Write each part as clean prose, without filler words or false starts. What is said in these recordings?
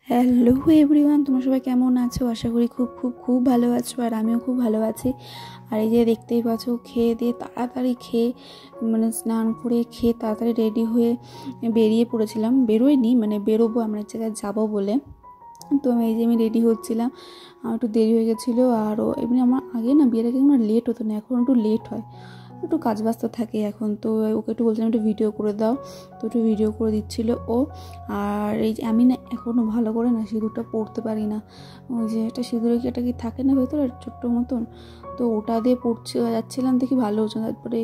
Hello everyone, তোমরা সবাই কেমন আছো? আশা করি খুব খুব খুব ভালো আছো, আর আমিও খুব ভালো আছি। আর এই যে দেখতেই পাচ্ছ, খেয়ে দিয়ে তাড়াতাড়ি খেয়ে স্নান করে খেয়ে তাড়াতাড়ি রেডি হয়ে বেরিয়ে পড়েছিলাম। বেরোয়নি, বেরোবো, আমরা এক জায়গায় যাবো বলে। তো আমি রেডি হচ্ছিলাম, আমার একটু দেরি হয়ে গেছিলো। আরও এমনি আমার আগে বিয়ের আগে আমার লেট হতো না, এখন একটু লেট হয়, একটু কাজ ব্যস্ত থাকে এখন। তো ওকে একটু বলছিলাম একটু ভিডিও করে দাও, তো একটু ভিডিও করে দিচ্ছিল ও। আর এই যে আমি এখনও ভালো করে সিঁদুরটা পরতে পারি না। ওই যে একটা সিঁদুরে কি একটা কি থাকে না ভেতরে ছোট্ট মতন, তো ওটা দিয়ে পড়তে যাচ্ছিলাম, দেখি ভালো হচ্ছে। তারপরে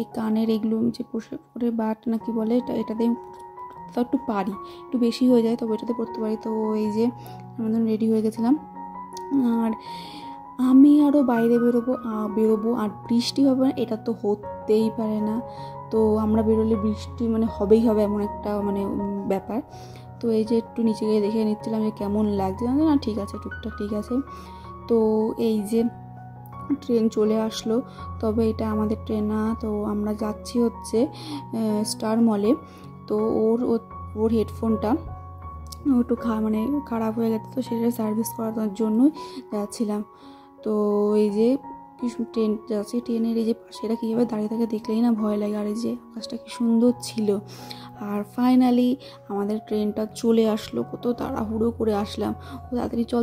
এই কানের এগুলো যে পোশাক করে বাট না কি বলে, এটা দিয়ে তো একটু পারি, একটু বেশি হয়ে যায়, তবে এটাতে পড়তে পারি। তো এই যে আমাদের রেডি হয়ে গেছিলাম, আর আমি আরও বাইরে বেরোবো আর বৃষ্টি হবে না, এটা তো হতেই পারে না। তো আমরা বেরোলে বৃষ্টি হবেই হবে, এমন একটা ব্যাপার। তো এই যে একটু নিচে গিয়ে দেখে নিচ্ছিলাম যে কেমন লাগছে। না ঠিক আছে, টুকটাক ঠিক আছে। তো এই যে ট্রেন চলে আসলো, তবে এটা আমাদের ট্রেন না। তো আমরা যাচ্ছি হচ্ছে স্টার মলে। তো ওর হেডফোনটা একটু খারাপ হয়ে গেছে, তো সেটা সার্ভিস করার জন্য যাচ্ছিলাম। তো এই যে ট্রেন যাচ্ছে, ট্রেনের এই যে পাশেরা কীভাবে দাঁড়িয়ে থাকে দেখলেই না ভয় লাগে। আর এই যে আকাশটা কি সুন্দর ছিল। আর ফাইনালি আমাদের ট্রেনটা চলে আসলো, কত তাড়াহুড়ো করে আসলাম, তাড়াতাড়ি চল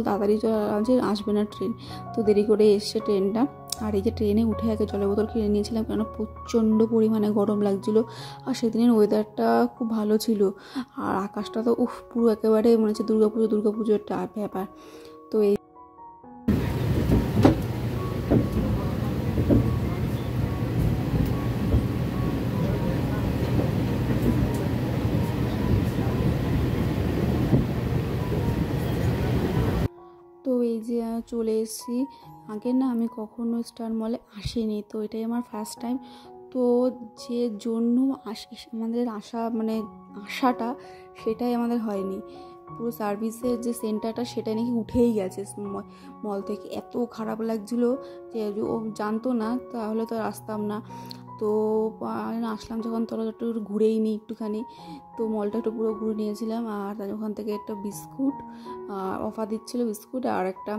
যে আসবে না ট্রেন। তো দেরি করে এসছে ট্রেনটা। আর এই যে ট্রেনে উঠে আগে জলের বোতল কিনে নিয়েছিলাম, কেন প্রচণ্ড পরিমাণে গরম লাগছিলো। আর সেদিনের ওয়েদারটা খুব ভালো ছিল, আর আকাশটা তো পুরো একেবারে মনে হচ্ছে দুর্গাপুজোর একটা ব্যাপার। তো এই যে চলে এসেছি। আগে আমি কখনো স্টার মলে আসিনি, তো এটাই আমার ফার্স্ট টাইম। তো যে জন্য আমাদের আশাটা সেটাই আমাদের হয়নি। পুরো সার্ভিসের যে সেন্টারটা সেটা নাকি উঠেই গেছে মল থেকে। এত খারাপ লাগছিলো যে ও জানতো না, তাহলে তো আসতাম না। তো আসলাম যখন, তোরা একটু ঘুরেই নিই একটুখানি। তো মলটা একটু পুরো ঘুরে নিয়েছিলাম। আর ওখান থেকে একটা বিস্কুট অফার দিচ্ছিলো, বিস্কুট আর একটা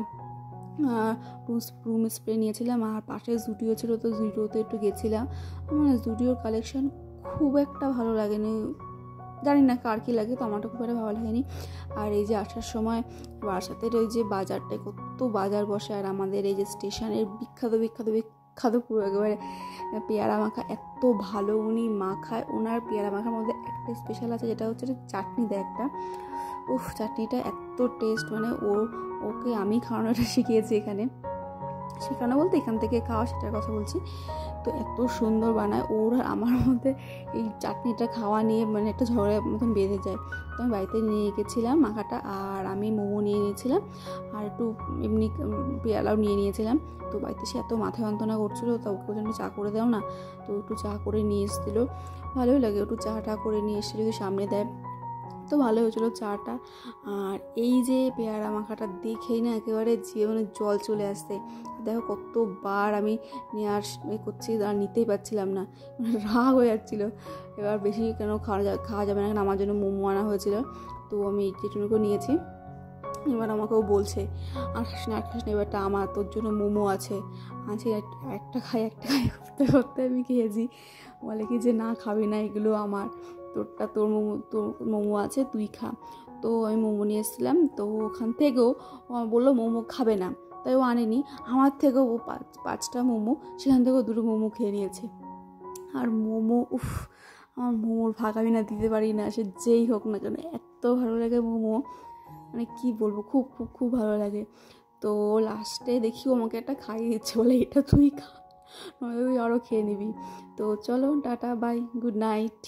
রুম স্প্রে নিয়েছিলাম। আর পাশে জুডিও ছিল, তো জুডিওতে একটু গেছিলাম। জুডিওর কালেকশন খুব একটা ভালো লাগেনি, জানি না কার কী লাগে, তো আমারটা খুব একটা ভালো লাগেনি। আর এই যে আসার সময় বারাসাতের ওই যে বাজারটায় কত বাজার বসে, আর আমাদের এই যে স্টেশনের বিখ্যাত পুরো একেবারে পেয়ারা মাখা এত ভালো উনি মাখায়। ওনার পেয়ারা মাখার মধ্যে একটা স্পেশাল আছে, যেটা হচ্ছে চাটনি দেয় একটা। চাটনিটা এত টেস্ট, ওকে আমি খাওয়ানোটা শিখিয়েছি এখানে, শেখানো বলতে এখান থেকে খাওয়া, সেটার কথা বলছি। তো এত সুন্দর বানায় ওর আর আমার মধ্যে এই চাটনিটা খাওয়া নিয়ে একটা ঝগড়ার মতন বেঁধে যায়। তো আমি বাড়িতে নিয়ে গেছিলাম মাখাটা, আর আমি মোমো নিয়ে নিয়েছিলাম, আর একটু এমনি পেয়ালাও নিয়ে নিয়েছিলাম। তো বাড়িতে সে এত মাথা যন্ত্রণা করছিলো, তা ওকে একটু চা করে দাও না, তো একটু চা করে নিয়ে এসেছিলো। ভালোই লাগে, একটু চা করে নিয়ে এসে যদি সামনে দেয় তো ভালো হয়েছিল চাটা। আর এই যে পেয়ারা মাখাটা দেখেই না একেবারে জীবনে জল চলে আসছে। দেখো কতবার আমি নেওয়ার করছি, আর নিতেই পারছিলাম না, রাগ হয়ে যাচ্ছিলো। এবার বেশি কেন খাওয়া যাবে না, কেন আমার জন্য মোমো আনা হয়েছিল, তো আমি যেটুকু নিয়েছি। এবার আমাকেও বলছে আর খাস না এবারটা আমার, তোর জন্য মোমো আছে একটা খাই করতে করতে আমি খেয়েছি। বলে কি যে না খাবি না, এগুলো আমার, তোর মোমো আছে, তুই খা। তো আমি মোমো নিয়ে এসেছিলাম, তো ওখান থেকেও বললো মোমো খাবে না, তাই ও আনেনি। আমার থেকেও ও 5টা মোমো, সেখান থেকেও 2টো মোমো খেয়ে নিয়েছে। আর মোমো আমার মোমোর ভাগ আমি না দিতে পারি না, সে যেই হোক না কেন, এত ভালো লাগে মোমো, কি বলবো, খুব খুব খুব ভালো লাগে। তো লাস্টে দেখি আমাকে একটা খাইয়ে দিচ্ছে, বলে এটা তুই খা, নয় তুই আরও খেয়ে নিবি। তো চলো, টাটা, বাই, গুড নাইট।